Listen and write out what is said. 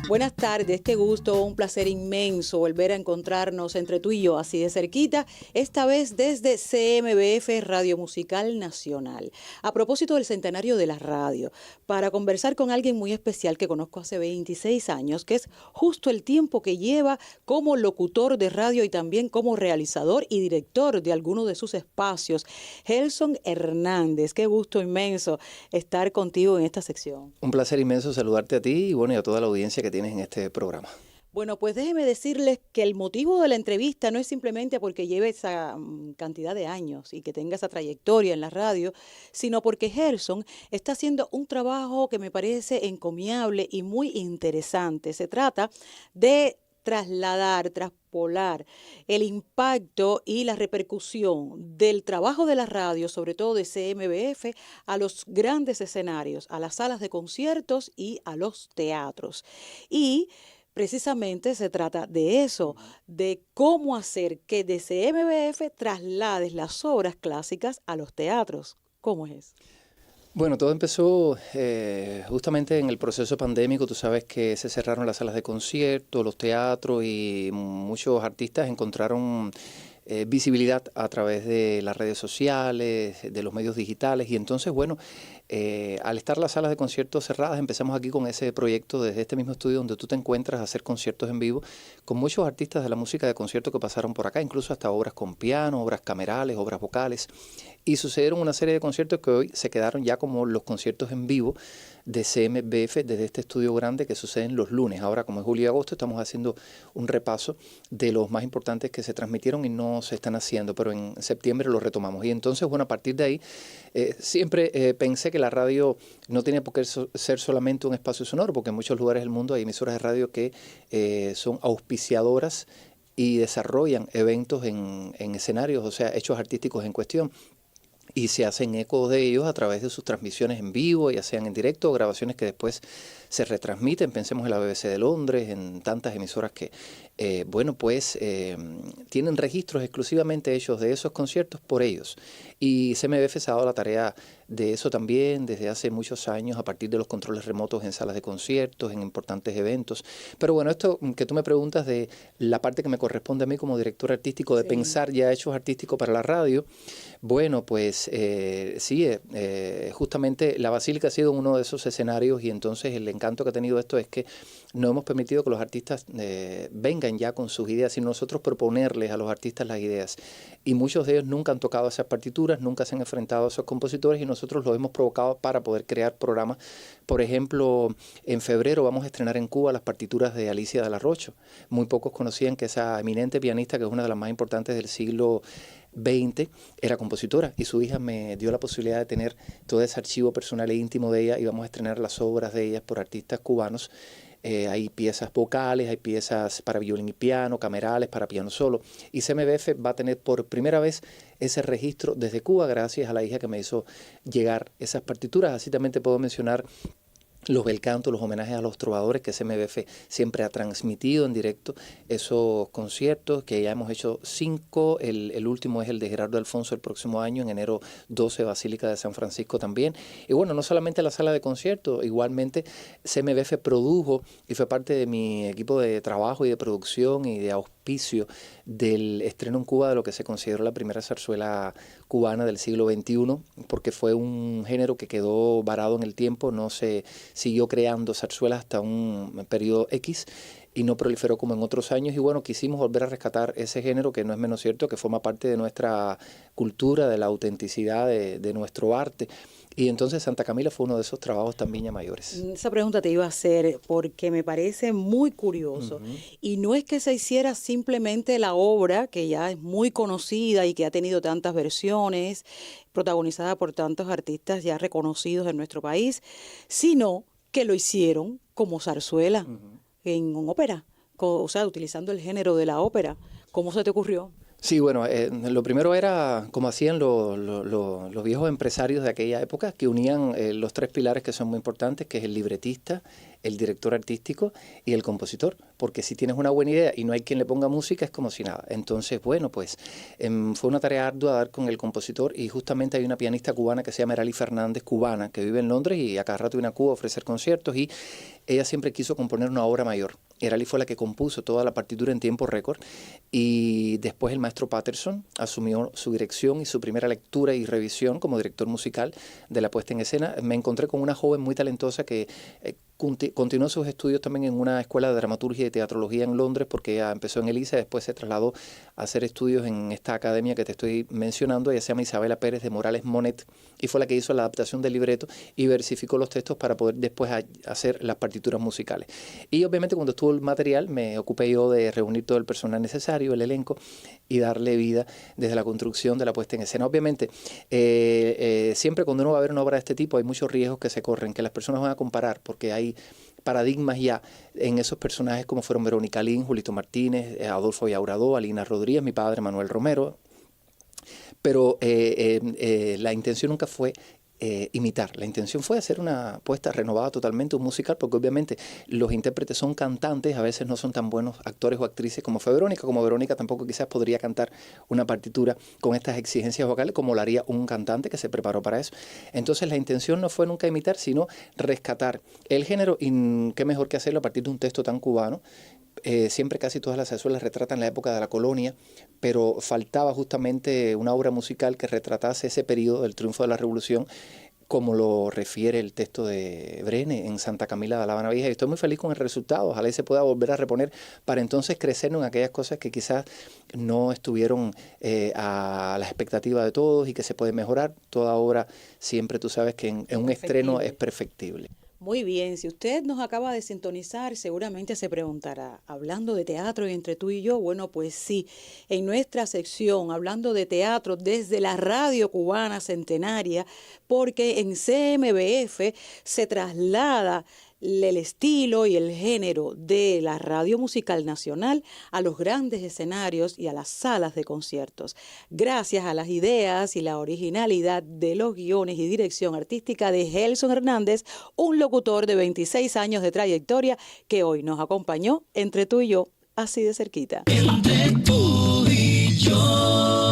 Buenas tardes, qué gusto, un placer inmenso volver a encontrarnos entre tú y yo así de cerquita, esta vez desde CMBF Radio Musical Nacional. A propósito del centenario de la radio, para conversar con alguien muy especial que conozco hace 26 años, que es justo el tiempo que lleva como locutor de radio y también como realizador y director de alguno de sus espacios. Gelson Hernández, qué gusto inmenso estar contigo en esta sección. Un placer inmenso saludarte a ti y bueno, y a toda la audiencia que tienes en este programa. Bueno, pues déjeme decirles que el motivo de la entrevista no es simplemente porque lleve esa cantidad de años y que tenga esa trayectoria en la radio, sino porque Gelson está haciendo un trabajo que me parece encomiable y muy interesante. Se trata de traspolar el impacto y la repercusión del trabajo de la radio, sobre todo de CMBF, a los grandes escenarios, a las salas de conciertos y a los teatros. Y precisamente se trata de eso, de cómo hacer que de CMBF traslades las obras clásicas a los teatros. ¿Cómo es? Bueno, todo empezó justamente en el proceso pandémico. Tú sabes que se cerraron las salas de concierto, los teatros y muchos artistas encontraron visibilidad a través de las redes sociales, de los medios digitales. Y entonces, bueno, al estar las salas de conciertos cerradas, empezamos aquí con ese proyecto desde este mismo estudio donde tú te encuentras a hacer conciertos en vivo con muchos artistas de la música de concierto que pasaron por acá, incluso hasta obras con piano, obras camerales, obras vocales. Y sucedieron una serie de conciertos que hoy se quedaron ya como los conciertos en vivo de CMBF desde este estudio grande que suceden los lunes. Ahora, como es julio y agosto, estamos haciendo un repaso de los más importantes que se transmitieron y no se están haciendo, pero en septiembre los retomamos. Y entonces, bueno, a partir de ahí, siempre pensé que la radio no tiene por qué ser solamente un espacio sonoro, porque en muchos lugares del mundo hay emisoras de radio que son auspiciadoras y desarrollan eventos en escenarios, o sea, hechos artísticos en cuestión. Y se hacen eco de ellos a través de sus transmisiones en vivo, ya sean en directo o grabaciones que después se retransmiten. Pensemos en la BBC de Londres, en tantas emisoras que, tienen registros exclusivamente hechos de esos conciertos por ellos. Y CMBF se ha dado la tarea de eso también desde hace muchos años, a partir de los controles remotos en salas de conciertos, en importantes eventos. Pero bueno, esto que tú me preguntas de la parte que me corresponde a mí como director artístico, de pensar ya hechos artísticos para la radio, bueno, pues justamente la Basílica ha sido uno de esos escenarios y entonces el encanto que ha tenido esto es que no hemos permitido que los artistas vengan ya con sus ideas, sino nosotros proponerles a los artistas las ideas. Y muchos de ellos nunca han tocado esas partituras, nunca se han enfrentado a esos compositores y nosotros los hemos provocado para poder crear programas. Por ejemplo, en febrero vamos a estrenar en Cuba las partituras de Alicia de la Rocha. Muy pocos conocían que esa eminente pianista, que es una de las más importantes del siglo XX, era compositora y su hija me dio la posibilidad de tener todo ese archivo personal e íntimo de ella y vamos a estrenar las obras de ellas por artistas cubanos. Hay piezas vocales, hay piezas para violín y piano, camerales, para piano solo. Y CMBF va a tener por primera vez ese registro desde Cuba gracias a la hija que me hizo llegar esas partituras. Así también te puedo mencionar los bel canto, los homenajes a los trovadores que CMBF siempre ha transmitido en directo, esos conciertos que ya hemos hecho 5, el último es el de Gerardo Alfonso el próximo año, en enero 12, Basílica de San Francisco también. Y bueno, no solamente la sala de conciertos, igualmente CMBF produjo y fue parte de mi equipo de trabajo y de producción y de auspicio del estreno en Cuba de lo que se consideró la primera zarzuela cubana del siglo XXI, porque fue un género que quedó varado en el tiempo, no se siguió creando zarzuelas hasta un periodo X y no proliferó como en otros años y bueno, quisimos volver a rescatar ese género que no es menos cierto, que forma parte de nuestra cultura, de la autenticidad de nuestro arte. Y entonces Santa Camila fue uno de esos trabajos también ya mayores. Esa pregunta te iba a hacer porque me parece muy curioso. Y no es que se hiciera simplemente la obra, que ya es muy conocida y que ha tenido tantas versiones, protagonizada por tantos artistas ya reconocidos en nuestro país, sino que lo hicieron como zarzuela en una ópera, o sea, utilizando el género de la ópera. ¿Cómo se te ocurrió? Sí, bueno, lo primero era como hacían los viejos empresarios de aquella época, que unían los tres pilares que son muy importantes, que es el libretista, el director artístico y el compositor, porque si tienes una buena idea y no hay quien le ponga música, es como si nada. Entonces, bueno, pues fue una tarea ardua dar con el compositor, y justamente hay una pianista cubana que se llama Erali Fernández, cubana, que vive en Londres y a cada rato viene a Cuba a ofrecer conciertos, y ella siempre quiso componer una obra mayor. Erali fue la que compuso toda la partitura en tiempo récord, y después el maestro Patterson asumió su dirección y su primera lectura y revisión como director musical de la puesta en escena. Me encontré con una joven muy talentosa que continuó sus estudios también en una escuela de dramaturgia y teatrología en Londres, porque ella empezó en el ISA y después se trasladó a hacer estudios en esta academia que te estoy mencionando. Ella se llama Isabela Pérez de Morales Monet, y fue la que hizo la adaptación del libreto y versificó los textos para poder después hacer las partituras musicales. Y obviamente cuando estuvo el material me ocupé yo de reunir todo el personal necesario, el elenco, y darle vida desde la construcción de la puesta en escena. Obviamente, siempre cuando uno va a ver una obra de este tipo hay muchos riesgos que se corren, que las personas van a comparar, porque hay paradigmas ya en esos personajes como fueron Verónica Lin, Julito Martínez, Adolfo Yauradó, Alina Rodríguez, mi padre Manuel Romero. Pero la intención nunca fue imitar. La intención fue hacer una puesta renovada totalmente, un musical, porque obviamente los intérpretes son cantantes, a veces no son tan buenos actores o actrices como fue Verónica, como Verónica tampoco quizás podría cantar una partitura con estas exigencias vocales como lo haría un cantante que se preparó para eso. Entonces la intención no fue nunca imitar, sino rescatar el género, y qué mejor que hacerlo a partir de un texto tan cubano. Siempre casi todas las zarzuelas retratan la época de la colonia, pero faltaba justamente una obra musical que retratase ese periodo del triunfo de la Revolución, como lo refiere el texto de Brene en Santa Camila de la Habana Vieja. Y estoy muy feliz con el resultado. Ojalá y se pueda volver a reponer para entonces crecer en aquellas cosas que quizás no estuvieron a la expectativa de todos y que se puede mejorar. Toda obra siempre, tú sabes que en un estreno es perfectible. Muy bien, si usted nos acaba de sintonizar, seguramente se preguntará, hablando de teatro entre tú y yo, bueno, pues sí, en nuestra sección, hablando de teatro desde la Radio Cubana Centenaria, porque en CMBF se traslada el estilo y el género de la Radio Musical Nacional a los grandes escenarios y a las salas de conciertos. Gracias a las ideas y la originalidad de los guiones y dirección artística de Gelson Hernández, un locutor de 26 años de trayectoria que hoy nos acompañó entre tú y yo, así de cerquita. Entre tú y yo.